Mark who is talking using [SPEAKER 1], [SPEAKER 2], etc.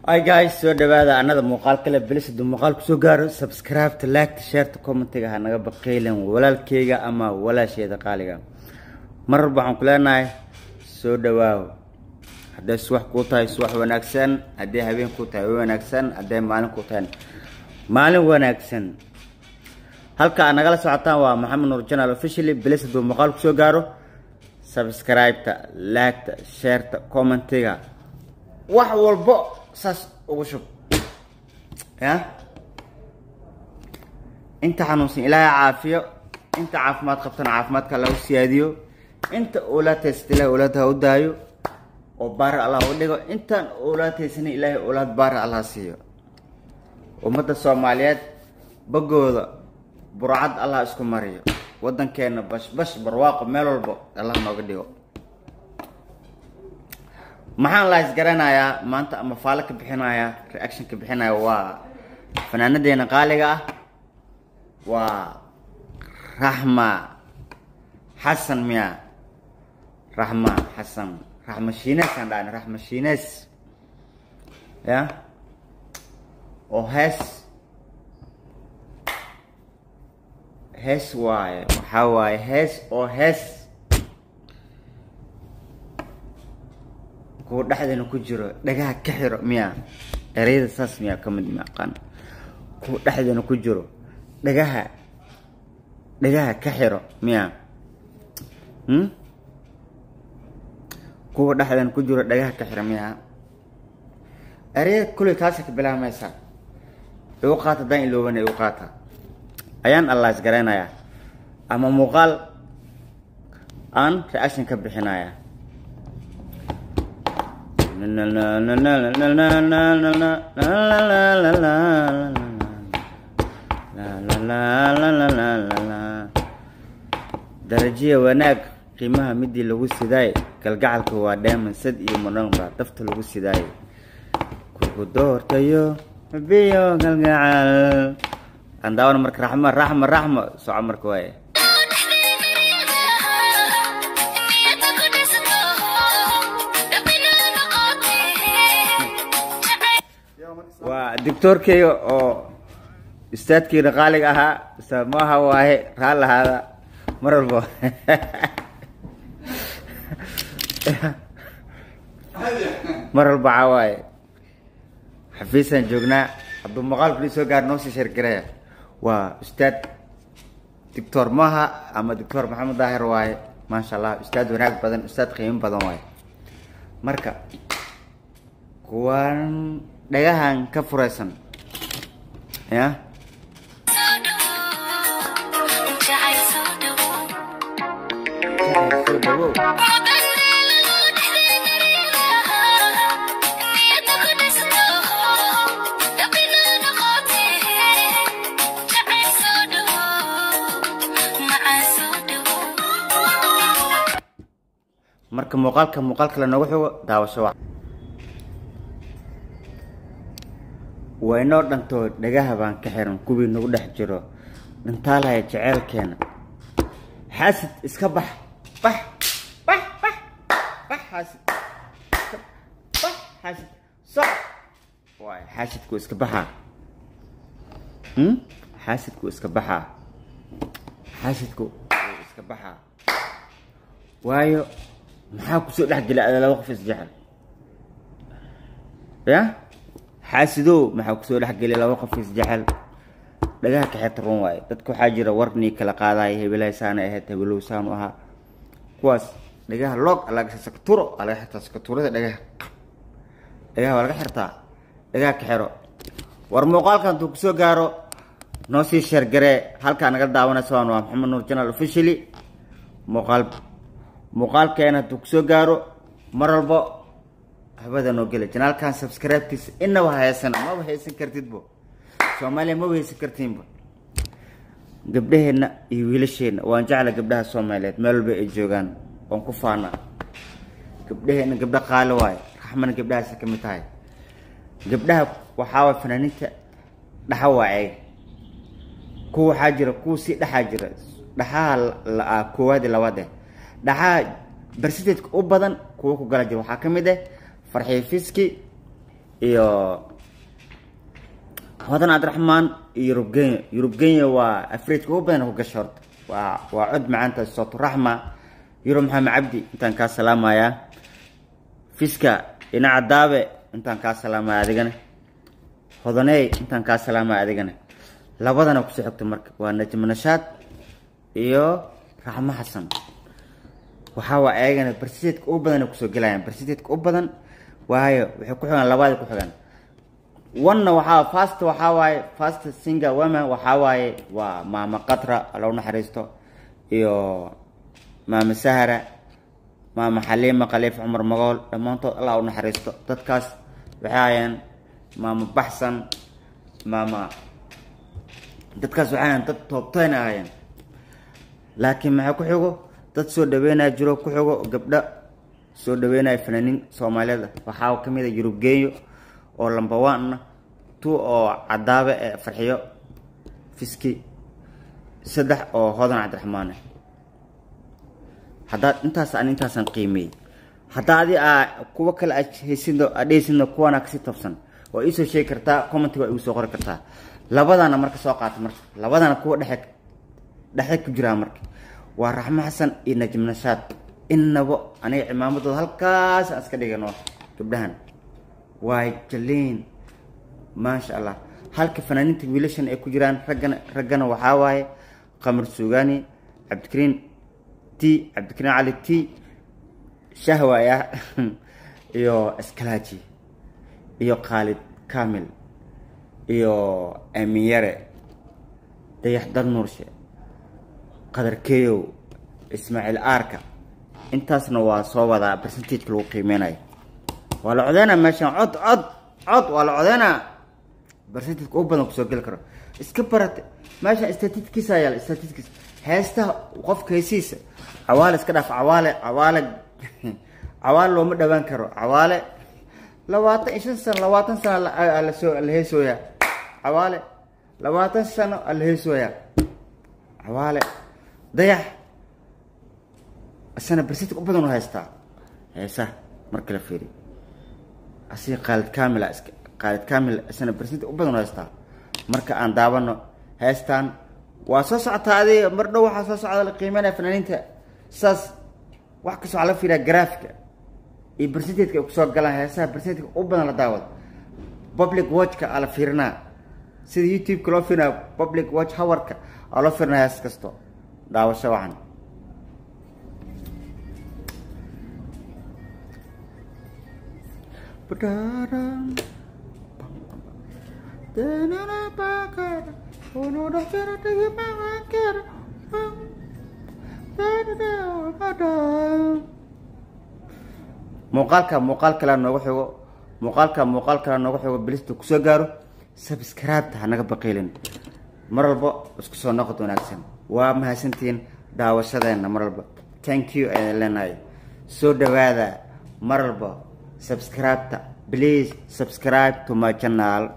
[SPEAKER 1] Hi guys, soo dhawaada anada muuqaal kale bilis du muuqaal ku soo gaaro subscribe to like to share to comment ga naga baqeelan walaalkeyga ama walaasheeda qaaliga marba waxaan ku leenahay soo dhawaaw haday subax ku tahay subax wanaagsan haday habeen ku tahay wanaagsan haday maalin ku tahay maalin wanaagsan halka naga la socotaan waa Maxamed Nuur Channel officially bilis du muuqaal ku soo gaaro subscribe to like to share to comment ga wax walbo ساس وشوف يا انت حنوسين الهي عافيه انت عافمات قبطنا عافمات كلا وسياديو انت اولاد تستله اولادها ودايو وبار الله ودغو انت اولاد تسني الهي اولاد بار الله سيو ومد الصوماليات بغودا برعد الله اسكو مريو ودنكينا بش برواق ميل walbo الله nooga dhigo maxaan la isgaranayaa maanta ama faala ka bixinaya reaction ka bixinaya waa fanaanadeena qaaliga ah waa Rahma Hassan miya Rahma Hassan Rahma Shines aan dhaana Rahma Shines ya oo hees waaye waxa waaye hees oo hees ku dhaxdana ku jiro dhagaha ka xiro miya ereyada saas miya kamid ma aqaan ku dhaxdana ku jiro dhagaha ka xiro miya ku dhaxdana ku jiro dhagaha ka xiro miya ereyada kulli taas ka bilaamaysa oo qaata dan ilooban oo qaata ayaan Allah isgareynaya ama muuqaal aan reaction ka bixinaya درجية وناك قيمها مدي لغو سيداي كالقعلك هو دائما سد iyo mononba dafta lagu sidaay ku doortayo biyo kalgacal andawna marka rahma soo marka way ودكتور كيو او استاذ كي رقالق اها سماها واهي رال هذا مرلبو مرلبو عواي حفيسا جوجنا عبد المقال بليسو قار نوسي شركرية واستاذ دكتور ماها اما دكتور محمد ظاهر واهي ما شاء الله استاذ وناك بدن استاذ قيم بدن واهي مركا كوان dhagahan ka furaysan ya marka muuqaalka la nagu xigo daawasho وينو دنتو دغها بان كخيرن كوبي نو دخ جيرو دنتالها جعيلكينا حاسد اسكا بح حاسد صح واي حاسدكو اسكا بحا حاسدكو اسكا بحا وايو maxaa ku soo dhax galay laba qof isjecel ya حاسدو maxaa ku soo dhax galay laba qof isjecel dhagaha ka xirtan waay dadku waxa jira warni kala qaaday hebelaysan ahayd hebelowsan aha kuwaas dhagaha log alaga sakturo alaga xirta sakturada dhagaha walaga xirtaa dhagaha ka xiro war muuqaalkan tuu ku soo gaaro noo sii share garee halka naga daawanayso waa Maxamed Nuur Channel officially muuqaalkeena tuu ku soo gaaro mar walba habada noo geli channel kan subscribe tis inna waa haysan ma haysan kartid bo Soomaaliya ma haysan kartiin bo gabdhaheena iyo wiilasheena waan jecel gabdhaha Soomaaliyeed meel walba ay joogan waan ku faana gabdhaheena gabdha qaali waay raxman gabdhahaas ka mid tahay gabdhaha waxa waa fanaaniinta dhaxawaay ku waxa jira ku si dhaxa jira dhaxa la koowaad labaad dhaxa برسيتك أبداً كوكو جالجي وحاكم ده فرحي فيسكي iyo hodan cabdiraxmaan iyo yurubgeenya waa afriidka ugu badan ku gasho horta waa cod macaanta sootu raxma yurub maxamed cabdi intaan kaa salaamayaa fiska dhinaca daabe intaan kaa salaamaya adigana hodaney intaan kaa salaamaya adigana labadana ku soo xigto marka waa najma nashaad iyo raxmo xasan waxa waa ayagana barsideedka u badan ku soo galayaan barsideedka u badan waayo waxay ku xigaan labada ku xigaan wanna waxaa waaye fast singer woman waxaa waaye waa maama qatra alla u naxariisto iyo maama sahara maama xaliima khaliif cumar magool dhammaantood alla u naxariisto dadkaas waxay hayaan maama baxsan maama dadkaas waxay hayaan dad toobtayna hayaan laakiin maxaa ku xigo dad soo dhaweynaya jiro ku xigo gabdha soo dhaweynaya fanaaniin Soomaaliyeed waxaa ka mid ah yurubgeeyo oo lamba waana tu oo cadaabe ee farxiyo fiski saddex oo hodan cabdiraxmaan hadda intaasan qiimay hadda adi kuwa kale haysindo adheysino kuwana kasi tabsan oo isoo sheegi kartaa comment waa igu soo qori kartaa labadana marka soo qaata marka labadana kuwa dhaxay ku jira marka waa raxmo xasan iyo najma nashaad inaba aniga imaamadooda halkaas iska dhigano gabdhahan waay jaliin maasha Allah halka fanaaniinta wiilashan ay ku jiraan raggana waxaa waaye qamar suugaani cabdikariin cali ti shahwaya iyo askalaaji iyo Khalid Kamil iyo Amiyare dayax dar nuurshe qadar keeyo Ismaaciil Arka intaasna waa soo wada percentage lagu qiimeynay wala codeena meeshan cod wala codeena percentage u badan ku soo gal karo iska barate meeshan statistics ayaa statistics heesta qofka heesiisa awaale iska dhaaf awaale looma dhawaan karo awaale 25 sano la heesooya awaale 20 sano la heesooya awaale dayax asana percentage u badan u haystaa heesa marka la fiiriyo asii Khalid Kamil asana percentage u badan u haystaa marka aan daawano heestan waa soo socotaadii mar dhow waxa soo socda la qiimeynaa fanaaniinta saas wax ka soo la fiiriya graafika iyo percentage ku soo galaan heesaha percentage u badan la daawado public watch ka ala fiirnaa sida YouTube ka loo fiirnaa public watch hour-ka ala fiirnaa hees kasto daawasho waxan muuqaal kale noogu xigo bilista ku soo gaaro subscribe ta naga baqeelin mar walba isku soo noqdo wanaagsan waa mahadsantiin daawashadeena mar walba thank you Elena soo dhawaada mar walba subscribe ta please subscribe to my channel